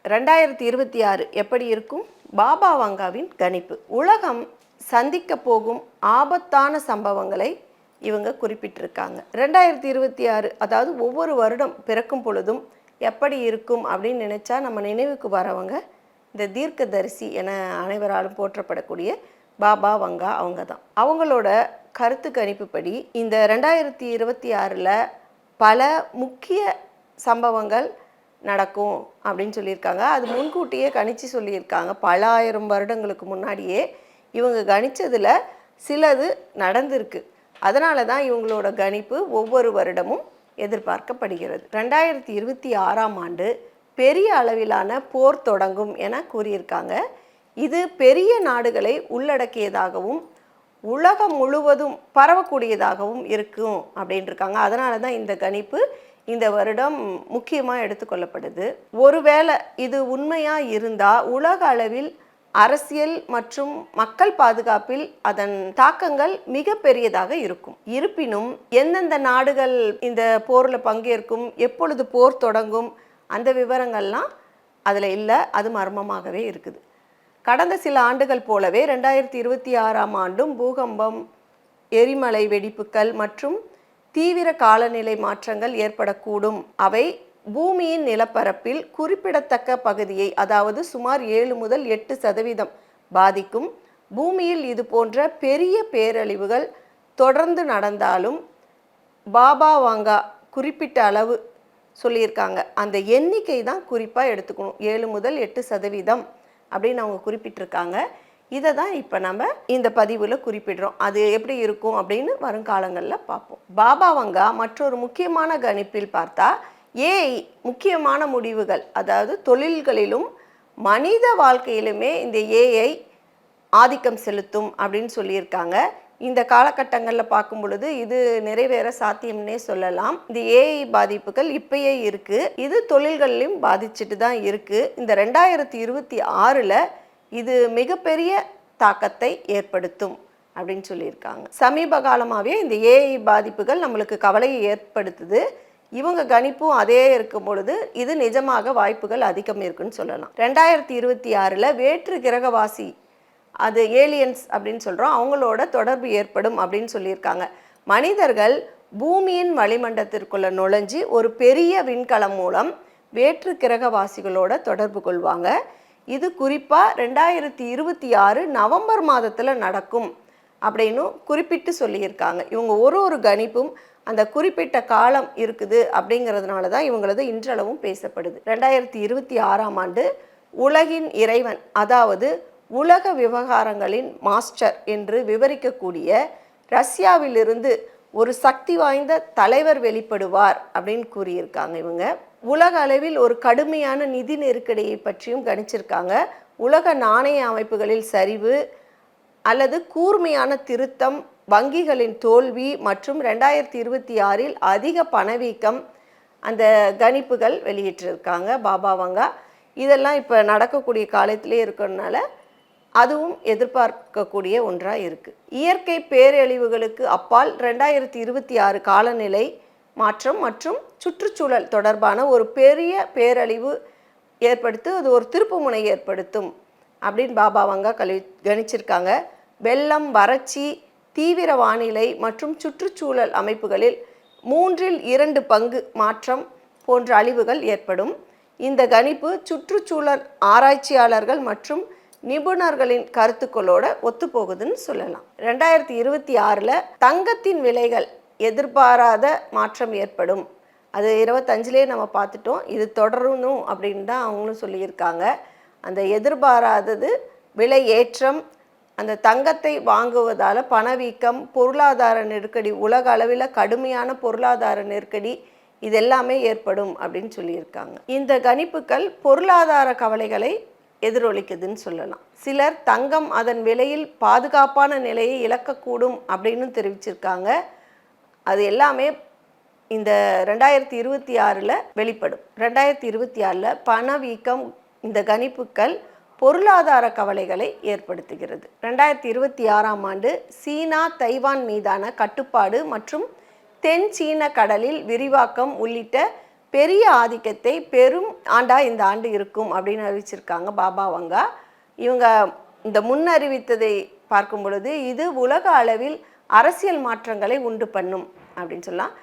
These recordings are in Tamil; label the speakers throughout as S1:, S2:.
S1: 2026 எப்படி இருக்கும்? பாபா வங்காவின் கணிப்பு. உலகம் சந்திக்க போகும் ஆபத்தான சம்பவங்களை இவங்க குறிப்பிட்டிருக்காங்க. 2026 அதாவது ஒவ்வொரு வருடம் பிறக்கும் பொழுதும் எப்படி இருக்கும் அப்படின்னு நினச்சா நம்ம நினைவுக்கு வரவங்க இந்த தீர்க்கதரிசி என அனைவராலும் போற்றப்படக்கூடிய பாபா வங்கா அவங்க தான். அவங்களோட கருத்து கணிப்புப்படி இந்த 2026 பல முக்கிய சம்பவங்கள் நடக்கும் அப்படின்னு சொல்லியிருக்காங்க. அது முன்கூட்டியே கணிச்சு சொல்லியிருக்காங்க. பல ஆயிரம் வருடங்களுக்கு முன்னாடியே இவங்க கணிச்சதில் சிலது நடந்திருக்கு. அதனால தான் இவங்களோட கணிப்பு ஒவ்வொரு வருடமும் எதிர்பார்க்கப்படுகிறது. 2026 பெரிய அளவிலான போர் தொடங்கும் என கூறியிருக்காங்க. இது பெரிய நாடுகளை உள்ளடக்கியதாகவும் உலகம் முழுவதும் பரவக்கூடியதாகவும் இருக்கும் அப்படின்னு இருக்காங்க. அதனால தான் இந்த கணிப்பு இந்த வருடம் முக்கியமாக எடுத்துக்கொள்ளப்படுது. ஒருவேளை இது உண்மையாக இருந்தால் உலக அளவில் அரசியல் மற்றும் மக்கள் பாதுகாப்பில் அதன் தாக்கங்கள் மிக பெரியதாக இருக்கும். இருப்பினும் எந்தெந்த நாடுகள் இந்த போரில் பங்கேற்கும், எப்பொழுது போர் தொடங்கும், அந்த விவரங்கள்லாம் அதில் இல்லை. அது மர்மமாகவே இருக்குது. கடந்த சில ஆண்டுகள் போலவே 2026 பூகம்பம், எரிமலை வெடிப்புகள் மற்றும் தீவிர காலநிலை மாற்றங்கள் ஏற்படக்கூடும். அவை பூமியின் நிலப்பரப்பில் குறிப்பிடத்தக்க பகுதியை, அதாவது சுமார் 7 முதல் 8% பாதிக்கும். பூமியில் இது போன்ற பெரிய பேரழிவுகள் தொடர்ந்து நடந்தாலும் பாபா வாங்கா குறிப்பிட்ட அளவு சொல்லியிருக்காங்க. அந்த எண்ணிக்கை தான் குறிப்பாக எடுத்துக்கணும். 7 முதல் 8% அப்படின்னு அவங்க குறிப்பிட்டிருக்காங்க. இதை தான் இப்போ நம்ம இந்த பதிவில் குறிப்பிடுறோம். அது எப்படி இருக்கும் அப்படின்னு வருங்காலங்களில் பார்ப்போம். பாபா வங்கா மற்றொரு முக்கியமான கணிப்பில் பார்த்தா ஏஐ முக்கியமான முடிவுகள், அதாவது தொழில்களிலும் மனித வாழ்க்கையிலுமே இந்த ஏஐ ஆதிக்கம் செலுத்தும் அப்படின்னு சொல்லியிருக்காங்க. இந்த காலகட்டங்களில் பார்க்கும் பொழுது இது நிறைவேற சாத்தியம்னே சொல்லலாம். இந்த ஏஐ பாதிப்புகள் இப்பயே இருக்குது. இது தொழில்களிலும் பாதிச்சுட்டு தான் இருக்குது. இந்த 2026 இது மிகப்பெரிய தாக்கத்தை ஏற்படுத்தும் அப்படின்னு சொல்லியிருக்காங்க. சமீப காலமாகவே இந்த ஏஐ பாதிப்புகள் நம்மளுக்கு கவலையை ஏற்படுத்துது. இவங்க கணிப்பும் அதே இருக்கும் பொழுது இது நிஜமாக வாய்ப்புகள் அதிகம் இருக்குன்னு சொல்லலாம். 2026 வேற்று கிரகவாசி, அது ஏலியன்ஸ் அப்படின்னு சொல்கிறோம், அவங்களோட தொடர்பு ஏற்படும் அப்படின்னு சொல்லியிருக்காங்க. மனிதர்கள் பூமியின் வளிமண்டலத்திற்குள்ள நுழைஞ்சு ஒரு பெரிய விண்கலம் மூலம் வேற்று கிரகவாசிகளோட தொடர்பு கொள்வாங்க. இது குறிப்பாக 2026 நவம்பர் மாதத்தில் நடக்கும் அப்படின்னு குறிப்பிட்டு சொல்லியிருக்காங்க. இவங்க ஒரு கணிப்பும் அந்த குறிப்பிட்ட காலம் இருக்குது அப்படிங்கிறதுனால தான் இவங்களது இன்றளவும் பேசப்படுது. 2026 உலகின் இறைவன், அதாவது உலக விவகாரங்களின் மாஸ்டர் என்று விவரிக்கக்கூடிய ரஷ்யாவிலிருந்து ஒரு சக்தி வாய்ந்த தலைவர் வெளிப்படுவார் அப்படின்னு கூறியிருக்காங்க. இவங்க உலக அளவில் ஒரு கடுமையான நிதி நெருக்கடியை பற்றியும் கணிச்சிருக்காங்க. உலக நாணய அமைப்புகளில் சரிவு அல்லது கூர்மையான திருத்தம், வங்கிகளின் தோல்வி மற்றும் 2026 அதிக பணவீக்கம், அந்த கணிப்புகள் வெளியிட்டிருக்காங்க பாபா வங்கா. இதெல்லாம் இப்போ நடக்கக்கூடிய காலத்திலே இருக்கிறதுனால அதுவும் எதிர்பார்க்கக்கூடிய ஒன்றாக இருக்குது. இயற்கை பேரழிவுகளுக்கு அப்பால் 2026 காலநிலை மாற்றம் மற்றும் சுற்றுச்சூழல் தொடர்பான ஒரு பெரிய பேரழிவு ஏற்படுத்தி அது ஒரு திருப்புமுனை ஏற்படுத்தும் அப்படின்னு பாபா வங்கா கணிச்சிருக்காங்க. வெள்ளம், வறட்சி, தீவிர வானிலை மற்றும் சுற்றுச்சூழல் அமைப்புகளில் 2/3 பங்கு மாற்றம் போன்ற அழிவுகள் ஏற்படும். இந்த கணிப்பு சுற்றுச்சூழல் ஆராய்ச்சியாளர்கள் மற்றும் நிபுணர்களின் கருத்துக்களோட ஒத்துப்போகுதுன்னு சொல்லலாம். 2026 தங்கத்தின் விலைகள் எதிர்பாராத மாற்றம் ஏற்படும். அது 25 நம்ம பார்த்துட்டோம். இது தொடரணும் அப்படின்னு தான் அவங்களும் சொல்லியிருக்காங்க. அந்த எதிர்பாராதது விலை ஏற்றம், அந்த தங்கத்தை வாங்குவதால் பணவீக்கம், பொருளாதார நெருக்கடி, உலக அளவில் கடுமையான பொருளாதார நெருக்கடி இதெல்லாமே ஏற்படும் அப்படின்னு சொல்லியிருக்காங்க. இந்த கணிப்புகள் பொருளாதார கவலைகளை எதிரொலிக்குதுன்னு சொல்லலாம். சிலர் தங்கம் அதன் விலையில் பாதுகாப்பான நிலையை இழக்கக்கூடும் அப்படின்னு தெரிவிச்சிருக்காங்க. அது எல்லாமே இந்த 2026 வெளிப்படும். 2026 பணவீக்கம், இந்த கணிப்புகள் பொருளாதார கவலைகளை ஏற்படுத்துகிறது. 2026 சீனா தைவான் மீதான கட்டுப்பாடு மற்றும் தென் சீன கடலில் விரிவாக்கம் உள்ளிட்ட பெரிய ஆதிக்கத்தை பெரும் ஆண்டாக இந்த ஆண்டு இருக்கும் அப்படின்னு அறிவிச்சிருக்காங்க பாபா வங்கா. இவங்க இந்த முன்னறிவித்ததை பார்க்கும் பொழுது இது உலக அளவில் அரசியல் மாற்றங்களை உண்டு பண்ணும் அப்படின்னு சொல்லலாம்.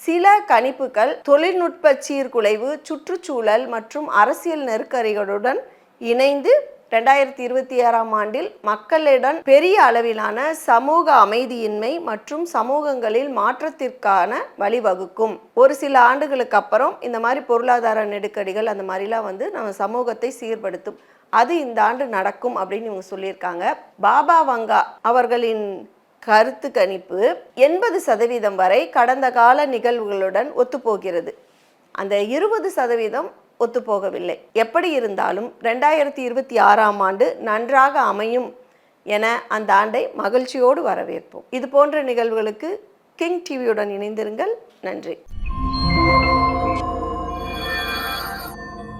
S1: சில கணிப்புகள் தொழில்நுட்ப சீர்குலைவு, சுற்றுச்சூழல் மற்றும் அரசியல் நெருக்கடிகளுடன் இணைந்து 2026ஆம் ஆண்டில் மக்களிடம் பெரிய அளவிலான சமூக அமைதியின்மை மற்றும் சமூகங்களில் மாற்றத்திற்கான வழிவகுக்கும். ஒரு சில ஆண்டுகளுக்கு அப்புறம் இந்த மாதிரி பொருளாதார நெருக்கடிகள் அந்த மாதிரிலாம் வந்து நம்ம சமூகத்தை சீர்படுத்தும். அது இந்த ஆண்டு நடக்கும் அப்படின்னு இவங்க சொல்லியிருக்காங்க. பாபா வங்கா அவர்களின் கருத்து கணிப்பு 80% வரை கடந்த கால நிகழ்வுகளுடன் ஒத்துப்போகிறது. அந்த 20% ஒத்துப்போகவில்லை. எப்படி இருந்தாலும் 2026ஆம் ஆண்டு நன்றாக அமையும் என அந்த ஆண்டை மகிழ்ச்சியோடு வரவேற்போம். இது போன்ற நிகழ்வுகளுக்கு கிங் டிவியுடன் இணைந்திருங்கள். நன்றி.